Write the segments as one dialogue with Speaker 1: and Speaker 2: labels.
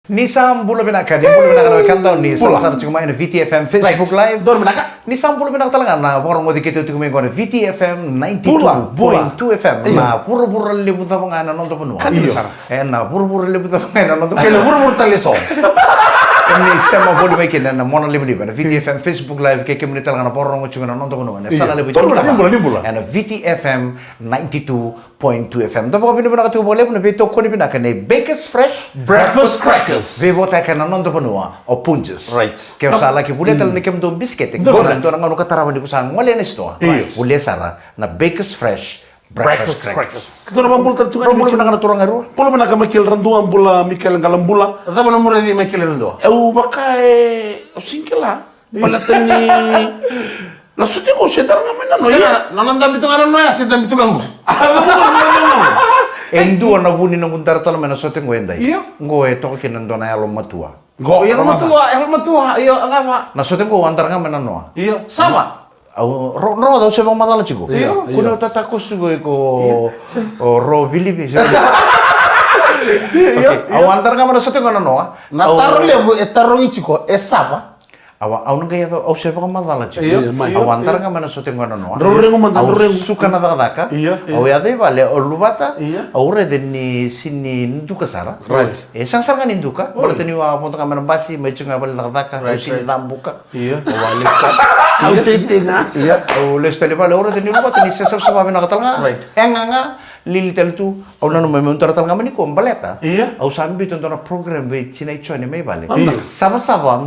Speaker 1: Nisam bulu benaka, dia bulu benaka kan tahu nih salah satu cuma ini VTFM Facebook Live.
Speaker 2: Dor benaka.
Speaker 1: Nisam bulu benaka talangan nah orang mau dikit itu kemarin kau VTFM 92.2 FM. Nah pura-pura libut apa nggak nonton penuh. Nah pura-pura libut apa nggak nonton penuh.
Speaker 2: Kalau pura-pura taleso.
Speaker 1: Ini sama boleh bikin dan mau lebih VTFM Facebook Live kayak kemarin talangan apa orang mau cuma nonton penuh. Salah lebih
Speaker 2: jauh.
Speaker 1: And VTFM 92.2 FM. Tapi kalau benaka tuh boleh pun betul kau ni benaka nih Bakers Fresh
Speaker 2: Breakfast crackers.
Speaker 1: Vivo tak kena nonton penuh o punches.
Speaker 2: Right.
Speaker 1: Kaya salah ki boleh tal ni kem dom biscuit. Golan to nang ano katarawan di kusang wala na sto. Boleh sara na Bakers Fresh Breakfast crackers.
Speaker 2: Ito naman pula tungan.
Speaker 1: Boleh na kana turang aru.
Speaker 2: Pula mana kamakil randuan pula Mikel Galambula.
Speaker 3: Tama na mura di Mikel randuan.
Speaker 2: Bakay singkila. Balatan ni Nasuti ko siya darang naman ano
Speaker 3: Siya, nanandam ito nga na siya dami ito lang ko.
Speaker 1: Endo na buni nang kuntar tal mena sote ngwenda.
Speaker 2: Iya.
Speaker 1: Ngoe to kinando na alo matua.
Speaker 3: Go, yang matua, iyo, ang ama.
Speaker 1: Na sote ngo antar nga mena no.
Speaker 3: Iyo, sama.
Speaker 1: Ro daw siya bang madala chigo. Kuno tatakos go ko ro bilibi. Iya. Aw antar nga mena sote ngo na no.
Speaker 3: Nataro lebu etarong ichiko, sama.
Speaker 1: Aw nang kaya to siya bang madala chigo. Aw antar nga mena sote ngo na no. Aw suka na daka. Aw ya de vale o lubata. Aw re de ni sini nduka sara.
Speaker 2: Right.
Speaker 1: Sang sar nga ninduka. Wala tani wa punta ka mena basi may chunga bal daka. Sini lambuka.
Speaker 2: Iya.
Speaker 1: Wala sta.
Speaker 3: Aw titinga.
Speaker 1: Iya, o lesta le vale ora teni lubata ni sesap sa babe nakatalanga.
Speaker 2: Right.
Speaker 1: Nga lili tel tu au nanu me untar talanga mani ko baleta.
Speaker 2: Iya.
Speaker 1: Au sambi tu na program be china ichone me vale. Sama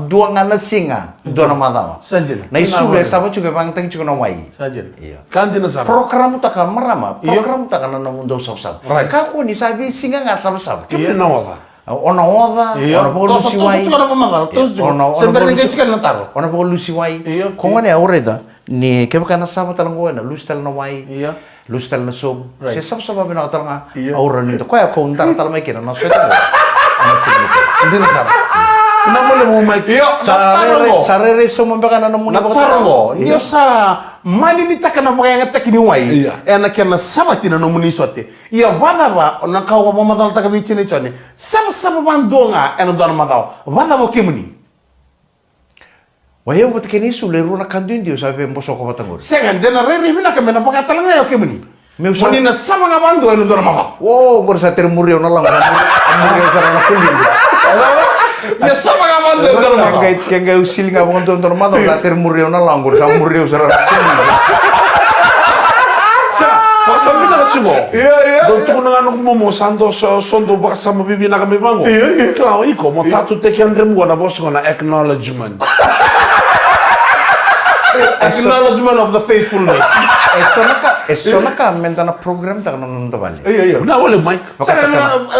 Speaker 1: dua ngana singa, dua na madama.
Speaker 2: Sanjil.
Speaker 1: Na isu le sama juga bang tang juga na wai.
Speaker 2: Sanjil.
Speaker 1: Iya.
Speaker 2: Kanti na sama.
Speaker 1: Program utaka marama, program utaka na mundo sab.
Speaker 2: Right.
Speaker 1: Ka ko ni sabi singa nga sab.
Speaker 2: Iya na wala.
Speaker 1: Ona oda, ona bolu
Speaker 3: Tosu
Speaker 1: siwai.
Speaker 3: chiko na pamagal, tosu chiko. Sembere nga chika na taro.
Speaker 1: Ona bolu siwai.
Speaker 2: Iya.
Speaker 1: Kongane aureda ni kebe kana sama talango na lustal na wai.
Speaker 2: Iya.
Speaker 1: Lustal na sob.
Speaker 2: Right.
Speaker 1: Se sab sababe na talanga.
Speaker 2: Iya.
Speaker 1: Aura nito. Kaya ko untar talmay kina na sweta. Ana sigito.
Speaker 2: Hindi na sama. Namole mo may
Speaker 3: Iyo, nataro.
Speaker 1: Sarere so mambaka na namuna
Speaker 3: Nataro. Iyo sa mani ni taka na mga nga takini wai.
Speaker 2: Iya.
Speaker 3: Na kena sabati na nomuni sote. Iya wala ba na kawa ba madal taka bichini chone. Sama bandonga ena dona madal. Wala ba kimuni.
Speaker 1: Wahyo bat kini suleru na kandundi sabe mboso ko batangor.
Speaker 3: Sengan dena rere mina kamena pakatalanga yo kimuni.
Speaker 1: Meu
Speaker 3: Muni na sama nga bando ena dona madal.
Speaker 1: Wo gor sa ter murio na lang. Murio sa na kuling.
Speaker 3: Ya sama nga bando ena dona madal.
Speaker 1: Kaya usil nga bang tonton mata la ter murio na lang gor sa murio sa na kuling.
Speaker 2: Sabi na chigo.
Speaker 3: Iya.
Speaker 2: Do tu na ano mo Santos sondo baka sa mabibi na kami bango.
Speaker 3: Iya.
Speaker 2: Claro, iko mo tatu te kyan remo na boss ko na acknowledgement.
Speaker 3: Acknowledgement of the faithfulness.
Speaker 1: Eso naka menta na program ta non bali.
Speaker 3: Iya.
Speaker 2: Na wala mai.
Speaker 3: Saka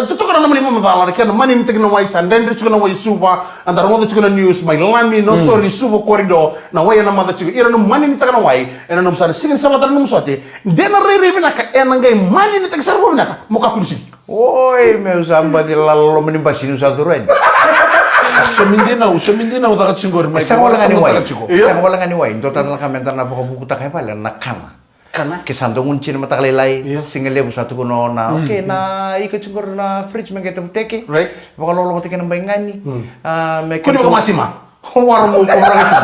Speaker 3: tuto kana naman mo madala kana mani ni tigna wai sanden ri chukuna wai suba andar mo chukuna news mai lami no sorry suba corridor na wai na mada chukuna ira no mani ni tigna wai ena no sana sigin sama tar no sote dena re bina ka ena ngai mani ni tig sarbo bina ka mo ka kunsi.
Speaker 1: Oi, meu samba di lalo menimpa sinu satu ren.
Speaker 2: Usomindina utaka chingori mai.
Speaker 1: Sang wala ngani wai. Total na kamenta na buku ta kaya pala na kana.
Speaker 3: Kana
Speaker 1: Ke santo ngunci na matakalilay. Singale mo satu kuno na okay na ika chingor na fridge men kita teke.
Speaker 3: Right.
Speaker 1: Baka lolo mati kana bayngani.
Speaker 3: kuni ko masima.
Speaker 1: War mo ko ra ito.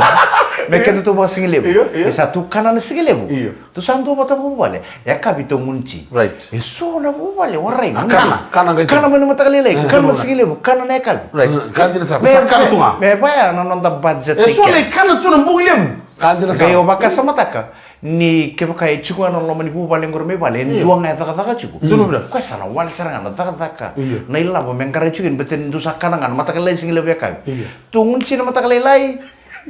Speaker 1: Mekendo to ba singale mo.
Speaker 3: Iya.
Speaker 1: Satu kana na singale mo.
Speaker 3: Iya.
Speaker 1: Tu santo bata mo bale. Ya kabito ngunci.
Speaker 3: Right.
Speaker 1: Eso na mo bale waray.
Speaker 2: Kana gaito.
Speaker 1: Kana man matakalilay. Kana singale mo. Kana na ekal.
Speaker 3: Right.
Speaker 2: Kanti na sama.
Speaker 3: Kana tunga.
Speaker 1: Me baya nononda budget
Speaker 3: So le kana tuna bugilem.
Speaker 2: Kanti na
Speaker 1: Kayo
Speaker 2: sama.
Speaker 1: baka sama taka ni keba kay chiku ano lo mani bu baleng gorme bale duang ay taka chiku. Kaya sana wal sarang ano taka. Na ila bo mengkare chikin beten du sakana ngan matakalay sing lebe kay. Tungun china matakalay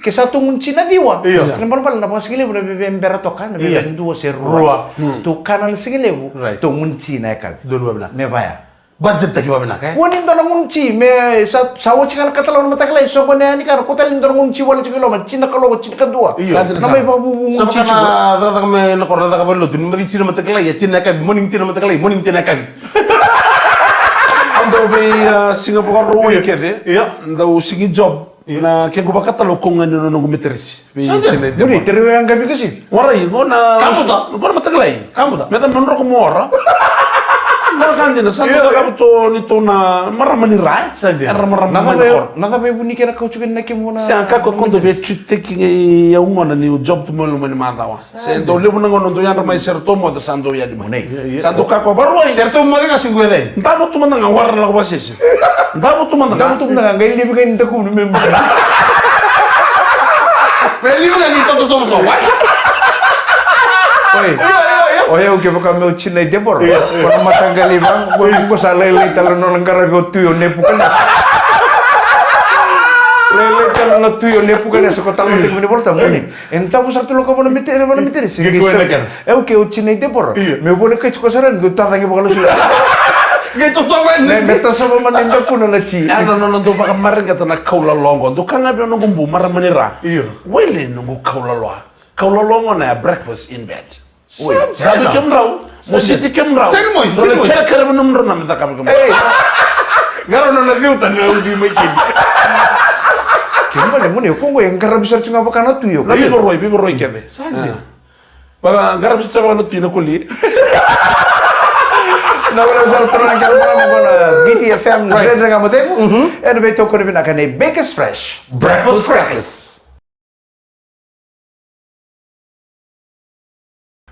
Speaker 1: kesa tungun china diwa. Lembar bal na pa sing lebe bebe emberto kan bebe duo ser ruwa. Tu kanan sing lebe tungun china kay.
Speaker 3: Dulu babla.
Speaker 1: Me baya.
Speaker 3: Budget taki babna ka.
Speaker 1: Kunin to nang unchi me sawo chikal katalon matakalay so ko ne ani kan ko talin to nang unchi wala chikilo man china kalo china kadua. Na may babubung
Speaker 3: Sama
Speaker 1: unchi.
Speaker 3: kana daga me na korda daga ballo tun mari china matakala ya china ka morning china matakala morning china ka.
Speaker 2: Ando be Singapore ro ikeve.
Speaker 3: Iya.
Speaker 2: Ndo singi job. Na kengo bakatalo kung ano no gumeterisi.
Speaker 1: Duri teru yang gabi kasi.
Speaker 2: Warai ngona.
Speaker 3: Kamu tak?
Speaker 2: Ngona mataglay.
Speaker 3: Kamu tak?
Speaker 2: Meta menro ko mora. Markantina santo kabuto nito na maramanirai.
Speaker 3: Saja.
Speaker 1: Nada be bunyi kira kau cukai nak kemana?
Speaker 2: Se anka ko kondo be chute ki ya umana ni job to molo mani madawa. Se do lebu nangono do yanda mai serto mo da sando ya di monei. Sando ka ko barwa.
Speaker 3: Certo mo ka singweden.
Speaker 2: Ndamo to mananga war la ko basisi. Ndamo to mananga.
Speaker 1: Kamu tuh nggak gaya lebih kayak indah kuno memang.
Speaker 3: Beli bukan itu tuh sama-sama.
Speaker 1: Oi, oke bukan mau Cina itu bor. Kalau mata kali bang, gue salah lele kalau nong negara gue tuh ne bukan nasi. Lele kalau nong tuh ne bukan nasi kota lo tinggal di bor tamu nih. Entah pusat tuh lo kau mana meter sih. Oke, Cina itu bor. Mau boleh ke Cikosaran, gue tahu lagi bakal sudah.
Speaker 3: Gitu sama ini.
Speaker 1: Meta sama mana indah kuno naci.
Speaker 2: Ano do pa kamarin ka na kaula longo. Do kanga be nung bu maramanira. Wele nung kaula lo. Kaula longo na breakfast in bed. Sabi kem raw. Musiti kem raw.
Speaker 3: Sing mo.
Speaker 2: Kaya kaya nung na mata ka kem.
Speaker 3: Garo na nagiutan na ubi makin.
Speaker 1: Gimana mo nih? Kung gue yang karena bisa cuma apa karena tuh yo.
Speaker 2: Labi boroi kede. Saja. Baga garab sa tawa na tina kuli.
Speaker 1: Nah, kalau misalnya terang kalau mau BTFM dan dengan modemu, ada betul kau nak kena Bakers Fresh
Speaker 3: Breakfast crackers.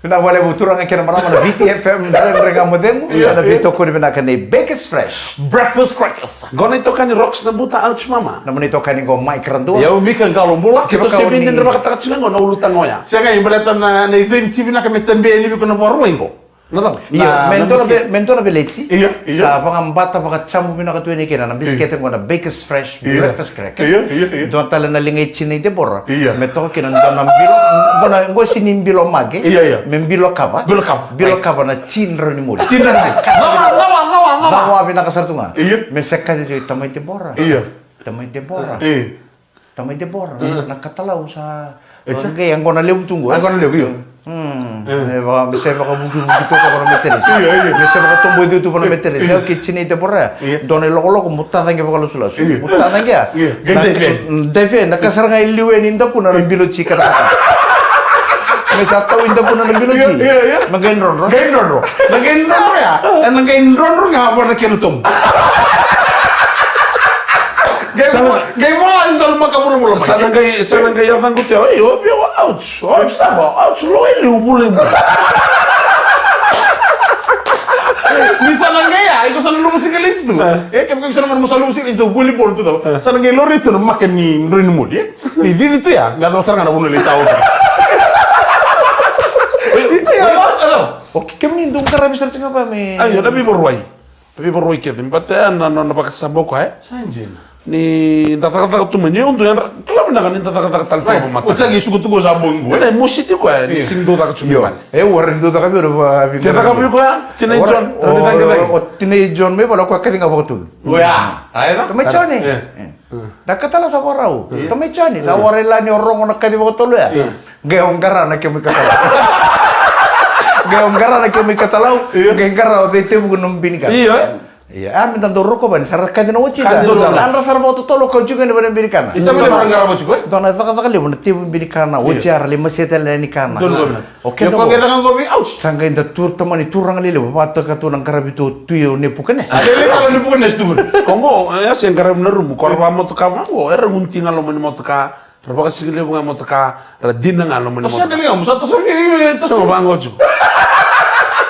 Speaker 1: Nak boleh turang kena mana BTFM dan dengan modemu, ada betul kau nak kena Bakers Fresh
Speaker 3: Breakfast crackers.
Speaker 2: Gona ito kan rocks na buta ouch mama.
Speaker 1: Namun itu kan yang mic rendu.
Speaker 3: Ya umi kan kalau mula
Speaker 2: Kita
Speaker 1: kau
Speaker 2: sibin
Speaker 1: ni-
Speaker 2: din ba katakat sila ngona ulutan ngoya.
Speaker 3: Saya kan imbaletan na izin cibi na kami tembe ini bukan borwengo.
Speaker 2: Nada.
Speaker 1: Iya,
Speaker 3: biscuit.
Speaker 1: mentor leci.
Speaker 3: Iya.
Speaker 1: Sa pangambata pagka chambu bina ka tuwini kina, nang biscuit ko na Bakers Fresh breakfast crackers.
Speaker 3: Iya.
Speaker 1: Doon tala na lingay chinay de bor.
Speaker 3: Iya.
Speaker 1: Meto kina doon nang bilo, bona ngo sinimbilo mage.
Speaker 3: Iya.
Speaker 1: Membilo kaba.
Speaker 3: Bilo kaba.
Speaker 1: Bilo kaba na chinro ni muli.
Speaker 3: Cina na. Ngawa.
Speaker 1: Bawa bina kasartunga.
Speaker 3: Iya.
Speaker 1: Mesekka de tamay de bor.
Speaker 3: Iya.
Speaker 1: Tamay de bor.
Speaker 3: Eh.
Speaker 1: Tamay de bor. Nakatalaw sa Exactly, yang kona lebu tunggu.
Speaker 3: Ang kono lebu.
Speaker 1: Bisa baka buki to ka para meteres.
Speaker 3: Iya.
Speaker 1: Bisa baka tombo itu para meteres. Saya kitchen itu porra. Done loko mutta tangi baka lusulas. Mutta tangi ya. Defen nakasar ngai liwe ninda kuna bilo chika. Mesa tahu inda kuna bilo chi.
Speaker 3: Iya.
Speaker 1: Magendron.
Speaker 3: Nag-enron ya. Nag-enron nga apa na kinutom. Gay mo lang dal makapuno mo lang.
Speaker 2: Sana gay abang ko tiyo. Yo, ouch tabo. Ouch lo ili ubulin.
Speaker 3: Misalnya gaya, ikaw sa lumusik musik kalit itu. Kapag sa naman mo sa lumusik itu, bully ball itu daw. Sana gay lori itu makan ni rin mo dia. Ni itu ya, nggak tahu sarang ada bunuh tahu.
Speaker 1: Oke, kami ni dong karena bisa cakap apa me?
Speaker 2: Ayo, tapi berwai kita. Empatnya na pakasabok ay.
Speaker 3: Sanjin.
Speaker 2: Ni tatak tu menyo untuk yang kelab na kanin tatak tal pa mata.
Speaker 3: Utsa gi sugu tugo sabong gue.
Speaker 2: Ada musik ko ay ni sing do tak cuman.
Speaker 1: Warin itu tak kami udah.
Speaker 2: Kita kami ko tinay John.
Speaker 1: Tinay John me wala ko kati nga bakot.
Speaker 3: Ya, ayo.
Speaker 1: Tamay chone. Nakatala sa korau. Tamay chone. Sa warela ni orong na kati bakot lo ya. Gayong kara na kami katalaw. Gayong kara na kami katalaw. Gayong kara o tete mo gunung binikan.
Speaker 2: Iya.
Speaker 1: Iya, amin tanto roko ban sarat kadi no uci.
Speaker 2: Kadi no sarat.
Speaker 1: Andra sar boto tolo kau juga ni ban binikan.
Speaker 3: Ita mo lang ngara mo chukot.
Speaker 1: Dona taka taka le ban tibu binikan na uci ar le maseta le ni kana. Oke
Speaker 3: Yo
Speaker 1: no.
Speaker 3: kung kita kan gobi, ouch.
Speaker 1: Sangga inda tur tamani turang le bata ka tunang karabito tuyo ne pukanes.
Speaker 3: Adele kalau ni bukan nestu.
Speaker 2: Kongo ya sing karab na rum korba mo to ka mo era ngunting alo mo to ka. Raba ka sigile mo to ka. Radin na alo mo
Speaker 3: Terus ada lihat, musa terus ini terus.
Speaker 2: So bango ju.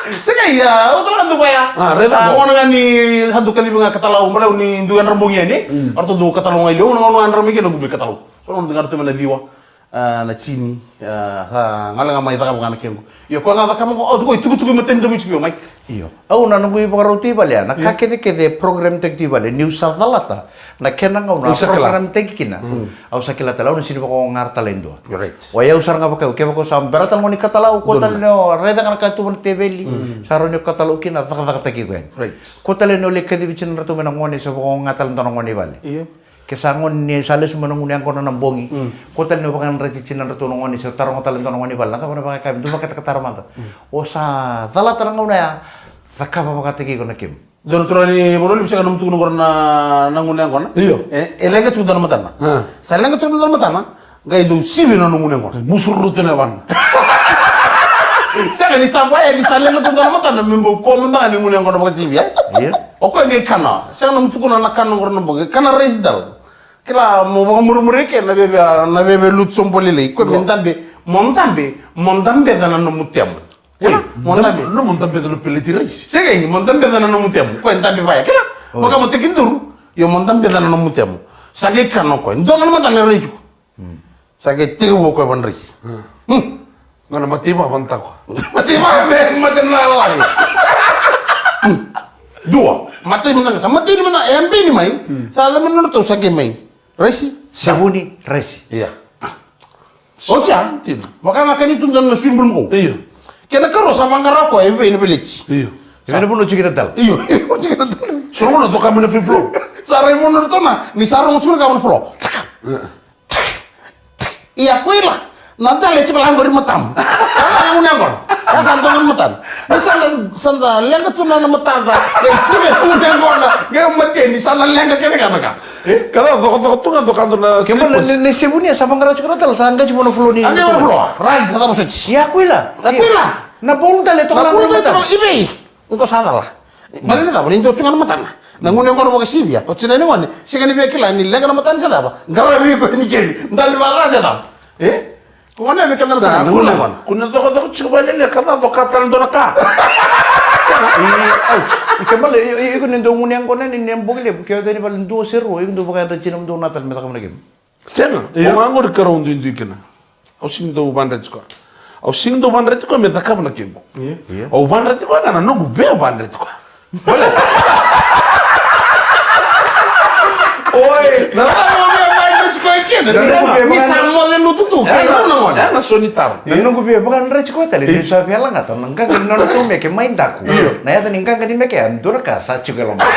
Speaker 3: Saya ya, utang kan tuh ya.
Speaker 2: Reda
Speaker 3: Ako nga ni hadu kali mga katalaw mo ni duan rambong yan eh. Arto du katalaw ngayon, ano rambong yan gumi katalaw. So nung dengar teman na diwa na chini ngala nga may taka mga nakiyo. Yo ko nga ka mo oh ko tugu matem dumi chiyo mai.
Speaker 1: Iyo. Au na nungu iba roti bale na kakede kede program tek di bale New South Dalata. Na kena ngau na program tek kina. Au sakila talau na sini ko ngarta lendo.
Speaker 2: Right.
Speaker 1: Waya usar nga bakay kaya ko sa beratan mo ni katalau ko tal no reda kan ka tu mon tebeli. Saro nyo katalau kina tak teki ko yan.
Speaker 2: Right.
Speaker 1: Ko tal no le kedi bicin ratu menang ngoni sa ko ngatal tonong ngoni bale.
Speaker 2: Iya.
Speaker 1: Kesangon ni sales menung yang kono nambongi. Ko tal no bakan racicin ratu ngoni sa tarong tal tonong ngoni bale. Naka bakay kami tu bakay katar mata. O sa Dalata ngau na ya. Zakka baka teki ko nakim.
Speaker 3: Don turani boleh bisa kanum tugu ngor na nangunang kona.
Speaker 2: Iyo.
Speaker 3: Elenga cukup dalam mata na. Saya lenga cukup dalam mata na. Gay du sibi na nangunang kona.
Speaker 2: Musurru tena ban.
Speaker 3: Sanga ni sampai di sana lu tunggu mata na mimbo komanda ni mun ngono bakasi ya.
Speaker 1: Iya.
Speaker 3: Oko ngai kana. Sanga mu tukuna na kana ngono boge kana race dal. Kila mo murmure ke na bebe lut sombolile ko montambe dana no mutem.
Speaker 2: Montambe dana peliti race.
Speaker 3: Sega montambe dana no mutem. Ko entambe baya kila. Maka mo tekinduru yo montambe dana no mutem. Sage kana ko ndonga mata na race. Sage tigo ko ban race.
Speaker 2: Ngana matiba bantako.
Speaker 3: Matiba mati na lari. Dua. Mati mana MP ni mai. Salah menurut tu sage mai. Resi.
Speaker 1: Sabuni resi.
Speaker 2: Iya.
Speaker 3: Ocha. Maka ngakani tu dan swim belum ko.
Speaker 2: Iya.
Speaker 3: Kena karo sama ngarako MP ni belici.
Speaker 2: Iya.
Speaker 1: Ini pun lucu kita tahu.
Speaker 3: Iyo. Cik tu.
Speaker 2: Sono to kamene free flow.
Speaker 3: Sare menurut tu na ni sarung cuma kawan flow. Iya kuilah. Nanti le cuma langgori matam. Kalau ngangor. Ka kantongan matan. Ni sanda lenga tu na matan da. Le sibe ngangor na. Ge mate ni sanda lenga kene kana ka.
Speaker 2: Kada to kanto na.
Speaker 1: Kembali ni Sabuni sama ngara cukup tahu. Sangga cuma no flow ni.
Speaker 3: Ande mo flow. Rag kata maksud.
Speaker 1: Ya kuila. Na ponta le to
Speaker 3: Na
Speaker 1: lang
Speaker 3: pun
Speaker 1: mata.
Speaker 3: itu ibe. Engkau salah lah. Balik na tahu. Indo cuma matan. Nangun yang kono bakasi biya. O cina ni wani. Sika ni biya kila ni lenga na matan siya apa? Ngara biya ko ni kiri. Ndali bala siya tahu. Kumana ni kana na
Speaker 2: Kuna to chukubale le kada to katal do naka.
Speaker 1: Kembali ikut nendo ngunyang konen ni nembong le. Kaya tadi paling 2-0. Ikut do pakai ada cina do natal meta kamera game.
Speaker 2: Sena. O mangor karo ndo indu ikena. Au sing do bandret ko. Au sing do bandret ko meta kamera game. Iya. Au bandret ko kana no gube bandret ko. Boleh. Oi,
Speaker 3: na tahu dia main ciko ikan. Ni sama le lu tu. Kaya nang
Speaker 2: na sonitar.
Speaker 1: Nunggu biar bukan reci kau tadi di Sabia lang atau nengkang di nona tu mereka main daku. Nah ya tadi nengkang di mereka antur kasa juga lomba.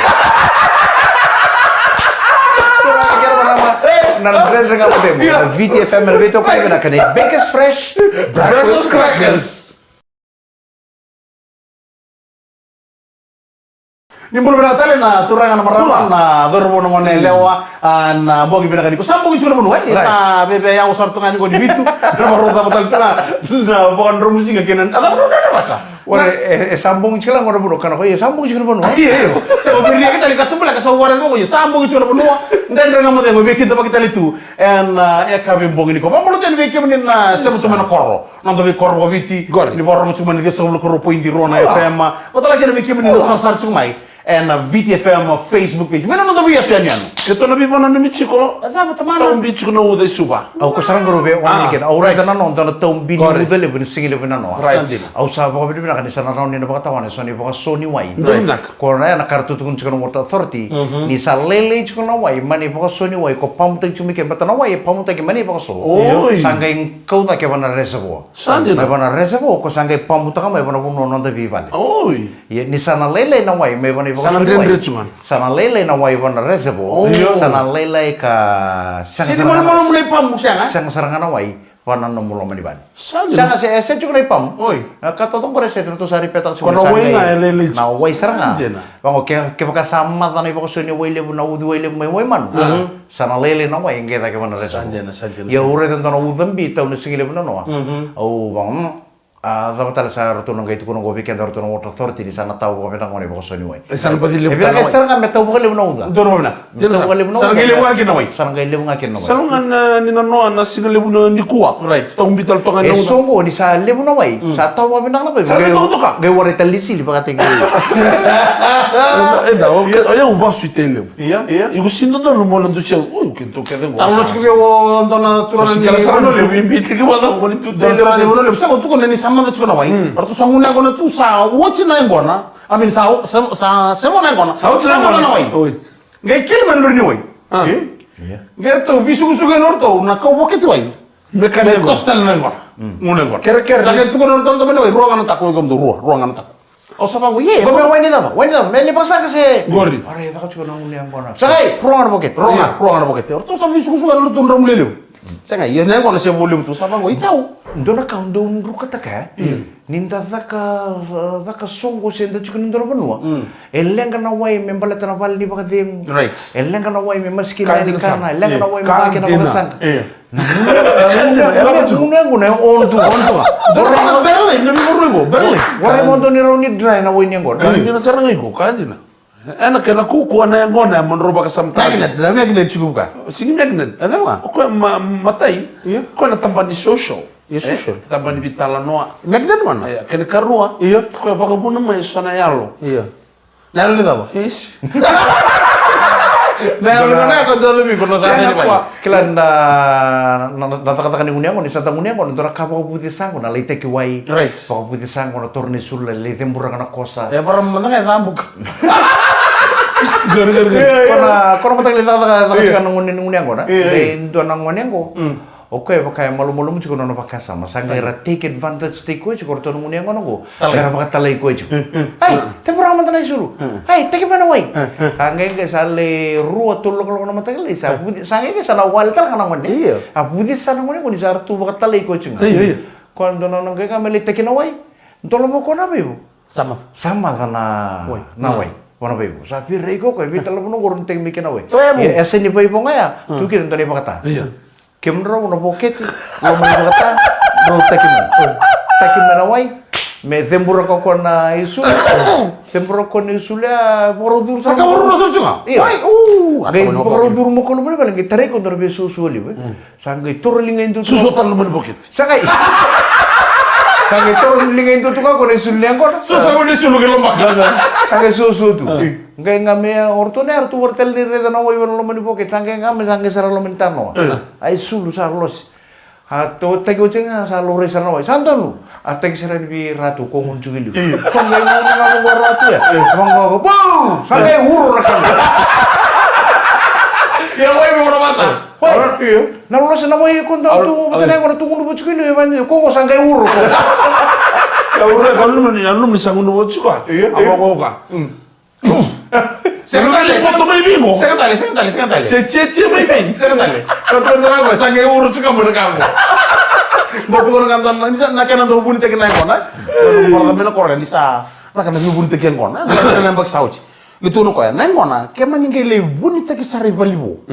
Speaker 1: Nan brand dengan apa demo? VTFM berbeda kau yang nak ni. Bakers Fresh,
Speaker 2: Breakfast Crackers.
Speaker 3: Nimbul beratale na turangan maraman na dorbo ngone lewa na bogi bina kaniko sambo gichura bunu sa bebe ya usar tungani ko dibitu na marota batal tanga na bukan rumusi ga kenan ada bunu na maka
Speaker 1: wala sambung chila ngora bunu kana ko sambung chila bunu.
Speaker 3: Iya sa ko beri kita likat tumbla ka sa wara ko sambo gichura bunu ndende ngamo de ngobe kita bakita litu en ya kabe bongi ni ko mamulo ten be kemen na sebutu mena korro non dobe korro biti ni borro cuma ni so ko po indi rona FM batala kene be kemen na sasar cumai and VTFM Facebook page. Mana nonton biar tianyan?
Speaker 2: Kita nabi mana nabi ciko?
Speaker 3: Apa teman?
Speaker 2: Tahun bi ciko na udah suba.
Speaker 1: Aku sekarang gerobe orang ni kan. Orang itu nonton tahun bini udah lebih singgih lebih nano.
Speaker 2: Right.
Speaker 1: Aku sahabat aku bilang kan di sana tahun ini bakat tahuan Sony bakat Sony Wai.
Speaker 2: Nak.
Speaker 1: Karena anak kartu tukun ciko water authority. Ni salele ciko na Wai. Mani bakat Sony Wai. Ko pamutek cumi kan. Bata na Wai pamutek mani bakat so. Sanggai kau tak kau na reservoir.
Speaker 2: Sanggai.
Speaker 1: Mai bana reservoir. Ko sanggai pamutek mai bana pun nonton bi balik.
Speaker 2: Oi.
Speaker 1: Ya ni sana lele na Wai. Mai bana
Speaker 2: Sana ndre cuman.
Speaker 1: Sana lele na Wai bana reservoir. Sana lele ka.
Speaker 3: Sini mau mulai pamu siang.
Speaker 1: Sang serangan Wai. Wana no mulo maniban.
Speaker 2: Sana
Speaker 1: Saya cukup pam.
Speaker 3: Oi.
Speaker 1: Kata tong kore setu sari petak semua.
Speaker 2: Kono wai na lele.
Speaker 1: Na wai seranga.
Speaker 2: Anjena.
Speaker 1: Bango ke baka sama tanai baka suni wai lebu na udu wai lebu mai wai man. Sana lele na wai ngeta ke mana resa.
Speaker 3: Sanjena.
Speaker 1: Ya ure tentang udam bi tau nusingi lebu na no. Oh bang. Dapat ada saya ratu nonggai itu kono gobi kenda ratu water authority di sana tahu kami nang baka suni wai.
Speaker 2: Sana pati lebu.
Speaker 1: Tapi kan seranga metau baka lebu na uda.
Speaker 3: Dorong mana?
Speaker 1: Metau baka lebu na.
Speaker 3: Sana gile ngakin nawai.
Speaker 1: Sana gile ngakin nawai.
Speaker 2: Sana ngan ni nano na singa lebu na ni kuat. Right. Tahun bital tongan na.
Speaker 1: Songo ni sa lebu na wai. Sa tahu kami nang na ba.
Speaker 2: Sana tahu ka.
Speaker 1: Gay wari talisi di baka tinggi.
Speaker 2: Eda, olha o baixo itelo.
Speaker 3: Iya.
Speaker 2: E o sino do no do céu. Ui, que tô querendo.
Speaker 3: Tahu lo cukup yo dona turun
Speaker 2: Si kala sana no lebu imbite que bada ko ni tu.
Speaker 3: Dentro ni uno le bisa tu kon ni sama tu kono wai. Artu sangun na kono tu sa wochi na ngona. Amin sa semo na ngona. Sama na wai.
Speaker 2: Oi.
Speaker 3: Ngai kel man lur ni wai.
Speaker 1: Iya.
Speaker 3: Ngai to bisu suge norto na ko boket wai.
Speaker 2: Mekanik.
Speaker 3: Tostal na ngona. Ngone ngona.
Speaker 2: Kere.
Speaker 3: Sakit tu kono norto men wai ruangan tak ko gam do ruangan tak. O sapa ko ye.
Speaker 1: Bapak main itu, meli pasang kasi.
Speaker 2: Gori.
Speaker 1: Are itu kan juga nang yang kona. Sakai, ruangan boket.
Speaker 3: Ruangan boket. Artu sa bisu suge norto rom lelu. Sanga ye na ngona se volume tu sapa ko itau.
Speaker 1: Ndona ka ndo unruka taka. Ninda daka songo senda chukun ndora banua. Elenga na wai membalata na vali ni bakadem.
Speaker 3: Right.
Speaker 1: Elenga na wai memaskina ni kana. Elenga na wai
Speaker 3: Ka
Speaker 1: makina
Speaker 3: dina.
Speaker 1: bakasanga.
Speaker 3: Ela
Speaker 1: Unengu na ontu.
Speaker 2: Dora Berlin, nabi mo Berlin.
Speaker 1: Warai mondo ni rauni dry na wai nyangon.
Speaker 2: Kandina sarang iko, kandina. Enak kena kuku na yang ngona menroba kesamtan.
Speaker 3: Magnet, na magnet cukup ka?
Speaker 2: Sing magnet.
Speaker 3: Ada nga?
Speaker 2: Ko matai.
Speaker 3: Iya.
Speaker 2: Ko na tampan di social.
Speaker 3: Iya, social.
Speaker 2: Tampan di bitala noa.
Speaker 3: Magnet mana?
Speaker 2: Iya, kena karua.
Speaker 3: Iya.
Speaker 2: Ko baka buna mai sana yalo.
Speaker 3: Iya. Nalo ni tabo.
Speaker 2: Yes.
Speaker 3: Nalo na ako dito mi kono sa akin pa.
Speaker 1: Kila kata ni uniango ni sata uniango ndora ka pako puti sango na leite ki wai.
Speaker 3: Right.
Speaker 1: Pako puti sango na torne sulle le tembura kana kosa.
Speaker 3: Ya para menang ya sambuk.
Speaker 1: Kono mata le tata chika nang uniango na. Ndo nang uniango. Oke, pakai malu-malu juga nono pakai sama. Sangga take advantage take kue cukup torne uniango nanggo. Gara pakai talai kue cukup. Hai, tembura mantan ai sulu. Hai, take mana wai? Sangga ke sale ruo tulok kalau nama tali. Sangga ke sana wal tal kana ngone.
Speaker 3: Iya.
Speaker 1: Abudi sana ngone kuni sartu pakai talai kue cukup.
Speaker 3: Iya.
Speaker 1: Kondo nono ke kami take na wai. Ntolo mo kona bebo. Sama kana na wai. Wana bebo. Sa pirei ko vital mo ngurun tek mikina wai. Ya esen ni bebo ngaya. Tu kira ntoni pakata.
Speaker 2: Iya.
Speaker 1: Kemro una poketi, lo mo pakata. Bro takim na wai. Me tembura ko kona isu. Tembura ko ni isula borodur sa.
Speaker 3: Saka baru rasa juga.
Speaker 1: Iya.
Speaker 3: Wai,
Speaker 1: Gai borodur mo ko lo mo paling tare ko ndor be susu li. Sangai torlinga indu.
Speaker 2: Susu tal lumen bukit.
Speaker 1: Sangai torlinga indu tu ka ko ni isuliang ko.
Speaker 2: Susu ko ni sulu ke lombak.
Speaker 1: Sangai susu tu. Ngai ngame ortone artu wortel ni reda na wai lo mo ni poket. Sangai ngame sangai sara lo mentano. Ai sulu sa los. Ato tegi ocenga sa lore sana wai. Santonu. Ateng sira bi ratu ko ngun cugili. Ko ngai ngone ngamo ratu ya. Manggo bu. Sangai huru rekan.
Speaker 3: Ya wai mo mata.
Speaker 1: Iya. Na lo sana wai ko ndo tu mutane ko tu ngun bu cugili ya banyo. Ko sangai huru ko.
Speaker 2: Ya udah kalau lu sangun buat suka.
Speaker 3: Iya.
Speaker 2: Apa kau ka? Foto mai bingo.
Speaker 3: Sekali.
Speaker 2: Cece mai bing.
Speaker 3: Sekali. Kau sana ko sangai urut suka mo kamu. Bato ko kanton na kana do buni tek na kona. Mo na ko relisa. Na kana do buni tek kona. Na nambak sauci. Gitu no ko ya. Nang kona keman ngai le buni tek sari balibo.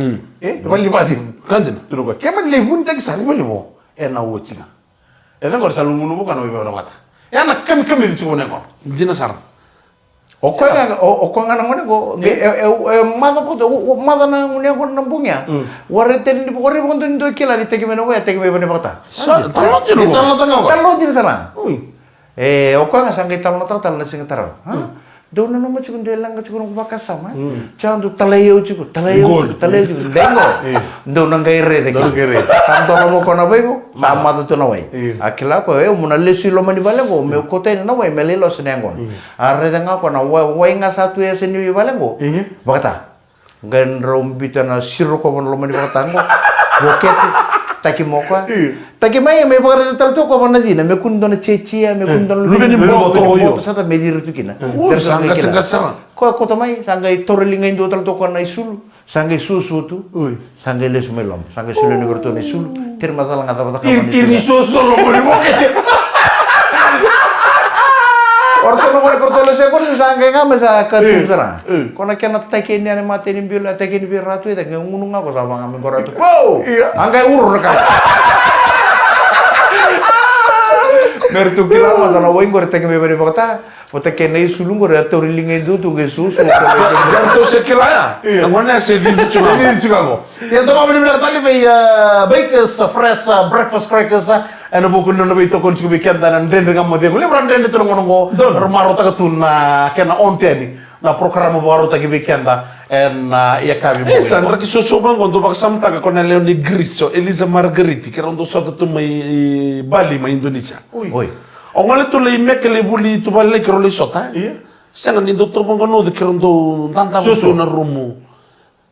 Speaker 3: Balibo atin.
Speaker 2: Kantin.
Speaker 3: Tuno ko keman le buni tek sari balibo. Na wocinga. Nang ko salu munu bukan o be mata. Ya na kami itu ko ne ko.
Speaker 2: Dina sar.
Speaker 1: Oko nga ngone ko mada po mada na ngune ko nambungya. Ware ten di pokore ko ndo kila di tegi mena we tegi me bane pakata.
Speaker 2: Talon jeno.
Speaker 3: Talon tanga ko.
Speaker 1: Talon din sana. Oko nga sangai talon talon sing taro. Daw na naman chukun delang ka chukun ko bakasama. Chandu talayo chukun dengo. Daw nang gaire de. Tanto na mo ko na bebo. Sama to na way. Akila ko muna lesi lo mani bale ko me ko tay na way melelo senengon. Arre nga ko na way nga satu ya seni bale ko. Bakata. Gan rombita na siro ko lo mani bakata ngo. Boketi taki moko. Taki mai me bakara tal to ko na dina me kundo na chechi me kundo
Speaker 2: Lu beni moto yo.
Speaker 1: Sata medir tu kina.
Speaker 2: Sangga.
Speaker 1: Ko tamai sangai torlinga indo tal to ko na isul. Sangai susu tu. Sangai les melom. Sangai sulu ni berto ni sul. Tir mata lang ata
Speaker 2: Tir ni susu lo mo bukit.
Speaker 1: Orto no ko torto les ko sangai ngame sa katu sana. Kona kena taki ni ane mate ni biola taki ni biratu ita ngunung ako sa mga ngame koratu. Wow! Angkai urur ka. Mertu kila mata na wain gore teke me bari bakta. O teke nei sulung gore atorilinga indo tu ge susu.
Speaker 2: Janto sekila ya. Ngone se di cuma.
Speaker 3: Ini Chicago. Ya tama bini bilang tadi bakers fresh breakfast crackers eno buku nono bito kon cukup ikan dan den dengan modi ngule branden itu ngongo rumah rota ketuna kena ontiani na program baru tagi weekenda en ya kami
Speaker 2: Sandra che so quando paksam taga con Leoni Grisso, Elisa Margheriti, che erano sotto tu mai Bali ma Indonesia.
Speaker 1: Oi.
Speaker 2: O ngale tu le me che le buli tu balle che le sota. Sana ni dottor bongono de che rondo tanta so na rumu.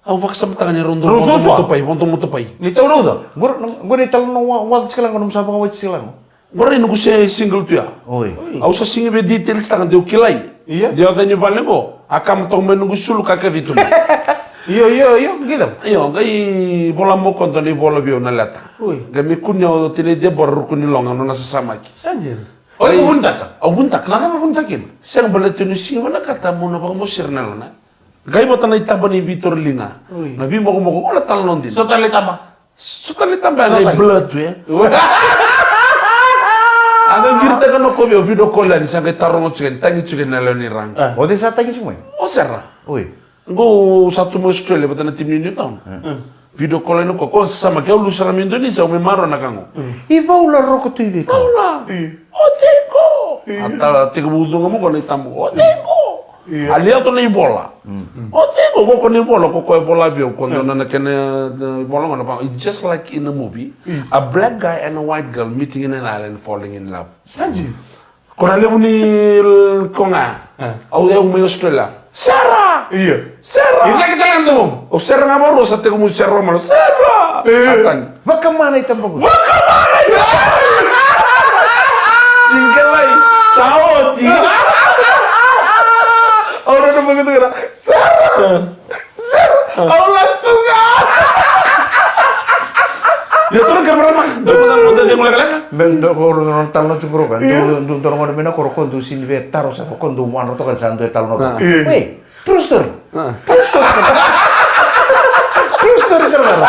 Speaker 2: Au paksam taga ni rondo moto pai.
Speaker 3: Ni tahu dah.
Speaker 1: Gue ni tal no wat sekarang kono sapa wat sekarang.
Speaker 2: Ora no se single tu ya.
Speaker 1: Oi.
Speaker 2: Au sa singe be details taga de ukilai. Dia tanya balengo. Akam tong menunggu sulu kakak itu.
Speaker 3: Iyo, gitu.
Speaker 2: Iyo, gai bola mo konto ni bola bio na lata.
Speaker 3: Ui.
Speaker 2: Gami kunyo tini dia baru kuni longa no nasa samaki.
Speaker 3: Sanjir. Oh, itu buntak.
Speaker 2: Buntak.
Speaker 3: Kenapa buntakin?
Speaker 2: Siang bala tuni sing wala kata mo na bang mo sirna na. Gai bata na itaba ni Vitor Linga.
Speaker 3: Ui.
Speaker 2: Na bi mo wala talon din.
Speaker 3: So tali tama.
Speaker 2: Sutali tamba ngai blood tu ya. Aga girta ka no ko bio video call ni sa gai tarongo chicken tangi chicken na ni rang.
Speaker 1: Ode sa tagi semua.
Speaker 2: O serra.
Speaker 1: Oi.
Speaker 2: Go satu mo Australia bata na tim ni Newtown. Video call no ko sama ke lu sara mi Indonesia o me maro na kango.
Speaker 1: Iva ula roko tu ibe ka.
Speaker 2: Hola. O tengo. Ata te budu mo ko ni tamu. O tengo. Aliato na bola. O tengo ko ni bola ko bola bio ko na kene bola ngana pa. It's just like in a movie. A black guy and a white girl meeting in an island falling in love.
Speaker 3: Sanjir.
Speaker 2: Kona le uni konga. Au de un Australia. Sarah!
Speaker 3: Iya.
Speaker 2: Sarah!
Speaker 3: Itu lagi tangan tuh.
Speaker 2: O Sarah nga baro sa teko mo Sarah malo. Sarah! Atan.
Speaker 1: Baka mana itam bagus.
Speaker 2: Wakamana! Jingkalay. Saoti.
Speaker 3: Orang udah begitu kira. Sarah. Allah setunggal.
Speaker 2: Ya turun kamera mah. Betul dia mulai kalaka.
Speaker 1: Bendo orang talno cukuro kan. Untuk orang orang mana koro kondu sini betaro sa kondu wan roto kan santo talno. Weh, true story. True story saudara.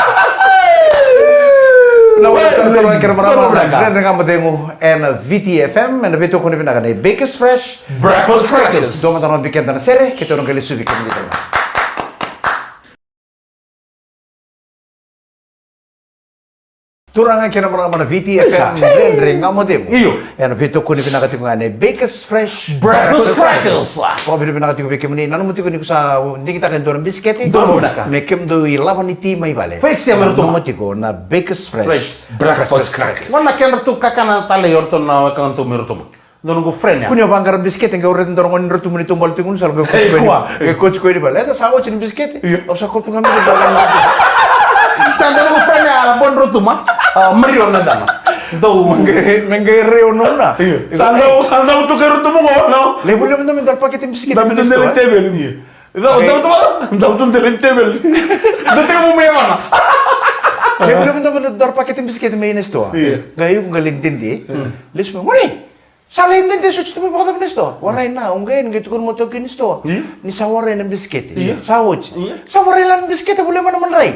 Speaker 1: Na wala sa toro ang karama na nga madengo en VTFM en beto ko ni pinaga na Baker's Fresh
Speaker 3: Breakfast Crackers.
Speaker 1: Do matanon bikenta na sere kita orang kali subi kan dito. Turang ang kinamara mana VTFM rendering nga modemo.
Speaker 3: Iyo.
Speaker 1: En beto ko ni pinaga tingo nga Baker's Fresh
Speaker 3: Breakfast Crackers.
Speaker 1: Ko bini pinaga tingo bekem ni nanu muti ko ni sa hindi kita kan dorang biskete.
Speaker 3: Dorang naka.
Speaker 1: Mekem do ilawan iti may bale.
Speaker 3: Fake siya meron to.
Speaker 1: Muti ko na Baker's Fresh.
Speaker 2: Breakfast crackers.
Speaker 3: Mana kena tu kakana tali orto na kanto merutum. Nunggu friend ya.
Speaker 1: Punya bangkaran bisket yang kau retin dorong orang retu meni tumbal tingun sal kau coach kau ini balik. Ada sawo cini bisket. Usah kau tunggu kami dalam.
Speaker 3: Canda nunggu friend ya bon rutuma. Merion nanda.
Speaker 1: Tahu menggere onona.
Speaker 2: Sanda tu keru tu mo no.
Speaker 1: Lebu lebu tu mentar paketin bisket.
Speaker 2: Tapi tu dari table ni. Tahu tu dari table.
Speaker 3: Dati mo may mana?
Speaker 1: Lebu lebu tu mentar paketin bisket main esto. Gayu ngalintin di. Lis mo, "Mari." Salin din suci tu mau kata nisto. Warai na, unggain gitu kan moto kini sto. Ni sawarai nan bisket. Sawoj. Sawarai lan bisket boleh mana manrai.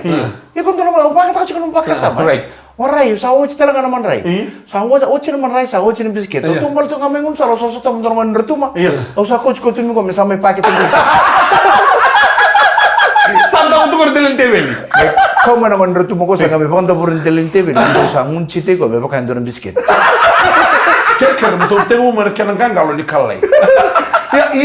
Speaker 1: Ya kan tu nama upah kata cakap upah kasar.
Speaker 2: Right.
Speaker 1: Warai sawoj talaga naman rai. Sawoj ocin naman rai, sawoj ni bisket. Tumbal tu kami ngum salah satu tamu naman retuma. Usah coach ko tu mi kami sampai paket bisket.
Speaker 3: Santa tu kau delin tebel.
Speaker 1: Kau mana naman retuma ko sa kami pang taburin telin tebel. Sa ngunci ko be pakai doran bisket.
Speaker 2: Kekar betul temu mereka nang kalau di kalai.
Speaker 3: Ya,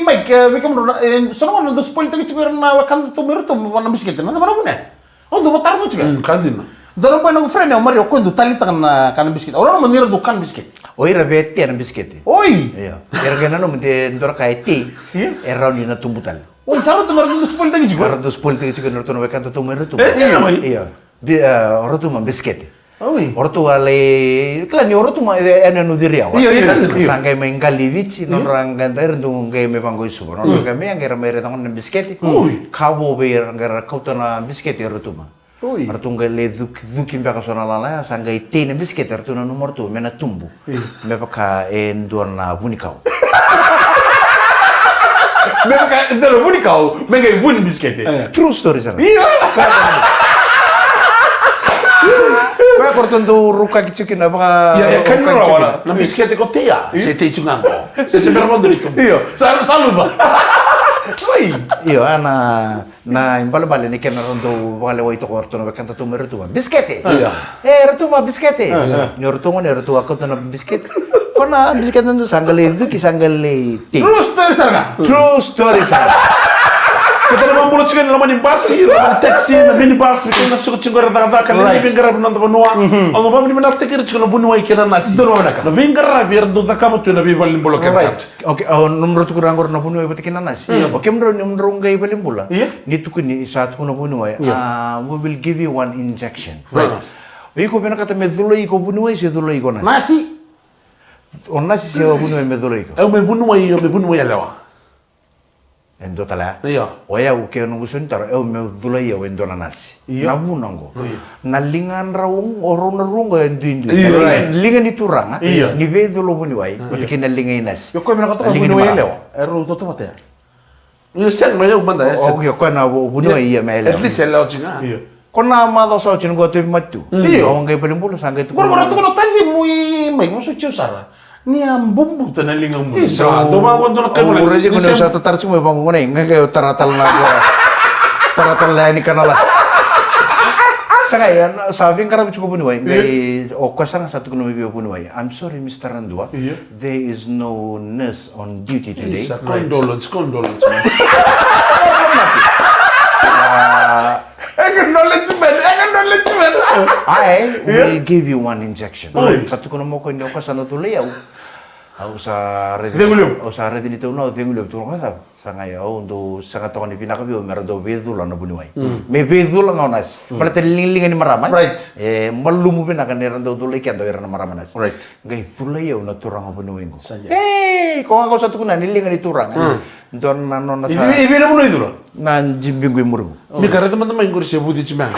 Speaker 3: Mike, mereka menurut, soalnya untuk spoil tadi juga na wakan tu merutum mana bisket, nanti mana punya? Oh, tu batar tu juga.
Speaker 2: Kandina.
Speaker 3: Dalam poin aku friend ya, Mario, kau itu tali tangan kanan bisket. Orang mengira dukan bisket.
Speaker 1: Oi rabet tian bisket.
Speaker 3: Oi.
Speaker 1: Iya. Ergana no mende ndor kai ti. Erau ni na tumbutal.
Speaker 3: Oh, salah tu merutum tu spoil tadi juga.
Speaker 1: Karena spol tiga juga nurut wakan tu merutum.
Speaker 2: Iya.
Speaker 1: Iya. Orang tu bisket.
Speaker 3: Oi.
Speaker 1: Ortu ale, klan ni ortu ma ene no diria.
Speaker 3: Iya.
Speaker 1: Sangkai main kali vici, orang gantar untuk gay me panggo isu. Orang kami yang kira mere tangan bisket. Kau ber anggar kau tana bisket ortu ma. Ortu gale zukin baka sona lala, sangkai tin bisket ortu na nomor tu mena tumbu. Me paka en duarna bunikau.
Speaker 3: Me paka itu bunikau, mengai bun bisket.
Speaker 1: True story sana.
Speaker 3: Iya.
Speaker 1: Kau portanto ruka kicukin apa?
Speaker 2: Ya kan rawana. Na bisket ko tia. Se te chungan ko. Se berapa dito.
Speaker 3: Iya. Salut ba. Oi.
Speaker 1: Iyo na imbala bale ni kena rondo bale wa itu korto na bakanta tu merutu bisket.
Speaker 2: Iya.
Speaker 1: Retu ma bisket. Ni rotu ngone rotu aku tu na bisket. Kona bisket tu sanggale itu ki sanggale ti.
Speaker 3: True story sana.
Speaker 1: True story sana.
Speaker 2: Kita naman bulot chicken naman yung basi, naman taxi, na minibus, bikin na sukat chingor na kan na bingar na tabanua. Ang mabam ni manat tikir chiko na bunuay kina nasi.
Speaker 3: Doon na ka.
Speaker 2: Na bingar biar do takamo tu na bibal bulot kansat.
Speaker 1: Okay, nomor tu kurang na puno ay patikin na nasi. Okay, nomor gay balimbula. Ni tu kini saat ko na puno ay. We will give you one injection.
Speaker 2: Right.
Speaker 1: Iko pinakata medulay ko puno ay si dulay ko nasi.
Speaker 3: Nasi.
Speaker 1: O nasi siya puno ay medulay ko.
Speaker 2: Ay may bunuay alawa.
Speaker 1: endo tala
Speaker 2: Iya.
Speaker 1: oya uke nungu sentar me dula ya wendo na nasi na bunango na lingan raung oro na rungo endu lingan ni turanga ni be dulo buni wai utike na lingan nasi
Speaker 3: Yo ko mina katoka buni wai leo. Eru toto mate.
Speaker 2: Iya sen maya umanda ya.
Speaker 1: o yo ko na buni wai ya mele
Speaker 2: At least ela chinga.
Speaker 3: Iya.
Speaker 1: kona mado sa chin go te matu o ngai pelimbulu sangai tu
Speaker 3: Gora tu kono tanvi mui mai muso chiusara. Ni ambumbu tanalinga mu.
Speaker 2: Isa, doma quando la
Speaker 1: kamu reje kono sa tatar cuma bang ngone ngai taratal na taratal la ni kanalas Sangaya, sabi karab cukup bunuai. Ngai okasang satu kuno biyo bunuai. I'm sorry, Mr. Randua. There is no nurse on duty today.
Speaker 2: Condolence. Acknowledgement.
Speaker 1: I will give you one injection. Satu kuno mo ko ni okasang tu leo. Au sa redi ni tu no dengulio tu ngasa sangaya untuk sangat tokon ni pinakabi merado bedula na bunuai. Me bedula ngonas. Pala telinlingan ni maraman.
Speaker 3: Right.
Speaker 1: Malumu pinakan ni rando tu lekian do na maramanas.
Speaker 3: Right.
Speaker 1: Ngai thulaya na turang bunuai ko. Hey, kung ako sa tukunan nilingan ni turang. Don na no na sa.
Speaker 3: Ibi na bunuai dulu.
Speaker 1: Nan jimbingu murung.
Speaker 2: Mi kare teman-teman ngurus ya budi cimang.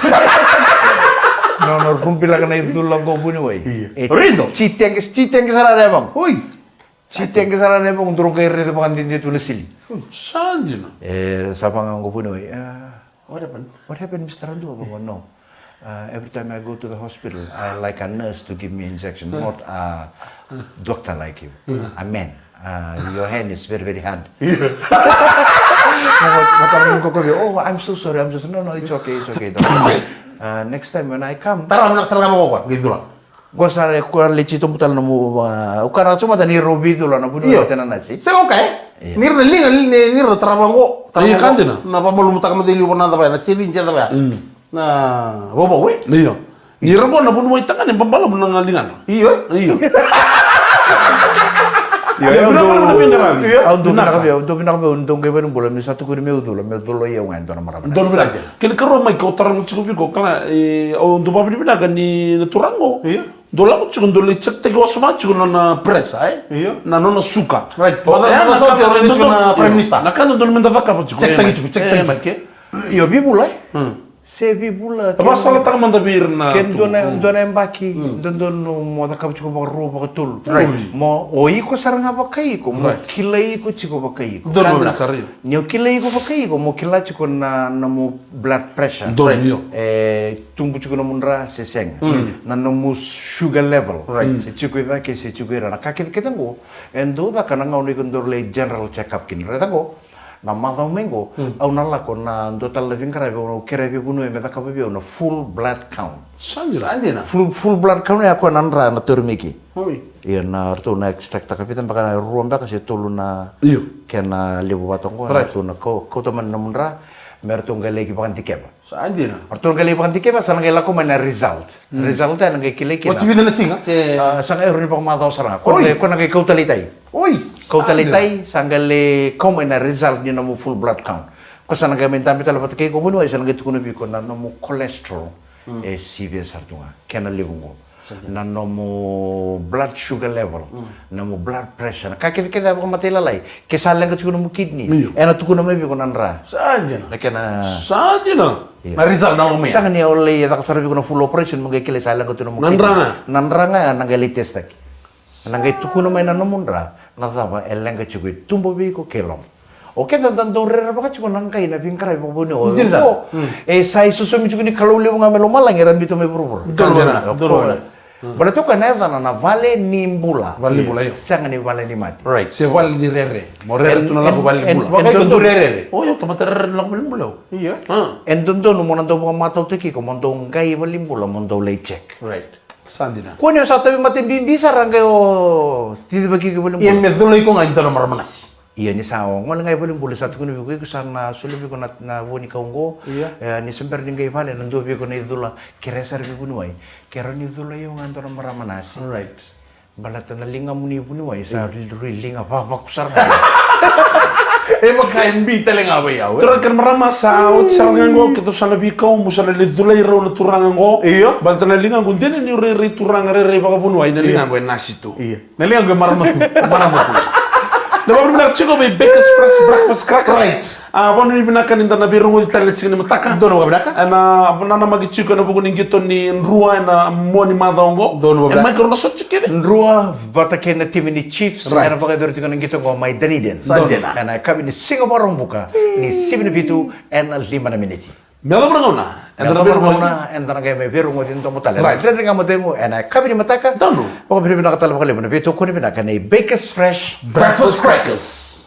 Speaker 1: No rumpila kana idulang ko bunuai.
Speaker 3: Rindo.
Speaker 1: Citeng sarare bang.
Speaker 3: Oi.
Speaker 1: Citeng sarare bang durung kay rede bang din tu lesili.
Speaker 2: Sanjina.
Speaker 1: Sapang ko bunuai.
Speaker 3: What happened,
Speaker 1: Mr. Randu? No. Every time I go to the hospital, I like a nurse to give me injection, not a doctor like you. A man. Your hand is very, very hard. Oh, I'm so sorry. No, it's okay. Next time when I come,
Speaker 3: Tara nak salah kamu apa? Gitu lah.
Speaker 1: gua sare ko lecito mutal no ukara cuma tani robido la na budu tena nasi.
Speaker 3: Saya okay. Nir na linga nir tarabango.
Speaker 2: Iya kan dina.
Speaker 3: Na pa malu mutak madeli pona ba na silin cha ba. Na bobo we.
Speaker 2: Iya. Ni rabo na bunu itangan yang pembala menangalingan.
Speaker 3: Iyo.
Speaker 1: Untuk kay benung bola mi satu kuri meudulo ya ngan dona marama.
Speaker 2: Don belajar. Kini karo mai kau tarang cukup ko kala untuk babi bina kan ni turango.
Speaker 3: Iya.
Speaker 2: Dola ko cukup dole cek tege wasuma cukup na presa
Speaker 3: Iya.
Speaker 2: na nona suka.
Speaker 3: Right. Pada saat orang itu na prime minister.
Speaker 2: Na kan dole menda vaka cukup.
Speaker 3: Cek tagi cukup, cek tagi.
Speaker 1: Iyo bibulai. Se bibula.
Speaker 2: Apa salah tak manda birna.
Speaker 1: Ken dona embaki, don mo da kap cukup ro betul. Right. Mo oi ko sarang apa kai ko, mo kilai ko cukup kai ko.
Speaker 2: Don sari.
Speaker 1: Nyo kilai ko kai ko, mo kila cukup na mo blood pressure.
Speaker 2: Don yo.
Speaker 1: Tumbu cukup na munra seseng. Na mo sugar level. Right. Se cukup da ke se cukup na kakit ketango. Endo da kananga uni kondor le general check up kin. Retango. Na mava mengo au nala ko na total living kara be kere be bunu e meta ka be no full blood count
Speaker 3: Sanjina.
Speaker 1: full blood count ya ko nanra na turmiki
Speaker 3: Oi.
Speaker 1: ia na arto na extract ka pitan baka na ruamba ka se tolu na
Speaker 2: Iyo.
Speaker 1: kena lebu batong ko arto na ko to man na munra merto ngale ki bakan tikeba
Speaker 3: Sanjina.
Speaker 1: arto ngale bakan tikeba sana ngela ko man result result na ngai kile kina
Speaker 3: What's with the singa?
Speaker 1: sang erro ni pa madaw saranga ko ngai kautalitai
Speaker 3: Oi.
Speaker 1: kau talitai sanggale kau na result ni namu full blood count. Kau sana kami tampil tala patake kau bunu sana gitu kuno biko na namu cholesterol severe sartunga kena lewungo. Na namu blood sugar level, namu blood pressure. Kakek kita apa mati lalai. Kesalang kau namu kidney. Enak tu kuno biko nanra.
Speaker 3: Sanjina.
Speaker 1: Lekena.
Speaker 2: Sanjina.
Speaker 3: Na result na lumia.
Speaker 1: Sangan ni oleh ya tak sarap biko na full operation mungkin kile salang kau namu. Nanranga nangali testak. Nangai tukuna mai nanumundra nadava elenga chugui tumbo biko kelom oke dan dorre baka chugo nangai na bingkara bo bono sai susu mi chuguni kalau lewu ngamelo malang eran bito me burubur
Speaker 3: Dorona.
Speaker 1: bala to kana na vale nimbula
Speaker 2: Vale nimbula, yo.
Speaker 1: sanga ni vale ni mati
Speaker 3: Right.
Speaker 2: Se vale ni rere. Morere tu na la vale bula.
Speaker 3: Bakay ko durere.
Speaker 2: Oh, yo tomate rere na ko bula.
Speaker 3: Iya.
Speaker 1: en dondo no monando bo matau teki ko mondo ngai valimbula mondo le check
Speaker 3: Right.
Speaker 2: Sandina.
Speaker 1: kunyo sa tabi matin bimbisa rangay o tidi bagi ko valimbula
Speaker 3: Yang medulay ko ngayon na maramanas.
Speaker 1: Iya ni sao ngol ngai boleh boleh satu kuno biku sana sulu biku na woni kaungo ni semper ni ngai vale nando biku na idula keresar biku nuai kera ni idula yo nganto na maramanasi
Speaker 3: Right.
Speaker 1: balata na linga muni bunuai sa linga pa kusar
Speaker 3: Makain bi talenga ba yaw.
Speaker 2: Tura kan marama sa ot sa ngango kito sa labi ko musala le dulay raw na turangan ko.
Speaker 3: Iyo.
Speaker 2: Balta na lingan ko din ni re turang re baka puno ay na lingan ko nasi to.
Speaker 3: Iya. Nalingan ko maramatu.
Speaker 2: Dapat benar cukup Baker's Fresh Breakfast Crackers.
Speaker 3: Right.
Speaker 2: Bon ni binakan inda na birungo itali sini mataka.
Speaker 3: Dono wabdaka.
Speaker 2: Ana nana magi chuko na bugun ingito ni nrua na moni madongo.
Speaker 3: Dono wabdaka.
Speaker 2: Mai kono so chukede.
Speaker 1: Nrua batake na timu ni Chiefs
Speaker 3: Right.
Speaker 1: ana bagai dor tikon ngito ngo mai Dunedin.
Speaker 3: Sanjena.
Speaker 1: Ana kabi ni Singapore buka ni 7 pitu ana 5 minute.
Speaker 2: Melo berangona.
Speaker 1: Enda na birungo na enda na game birungo din to mutale.
Speaker 3: Right.
Speaker 1: Dre nga motemo ana kabi ni mataka.
Speaker 2: Dono.
Speaker 1: Poko bina katala bakale bina pitu kuni bina kanai Baker's Fresh
Speaker 3: Breakfast crackers.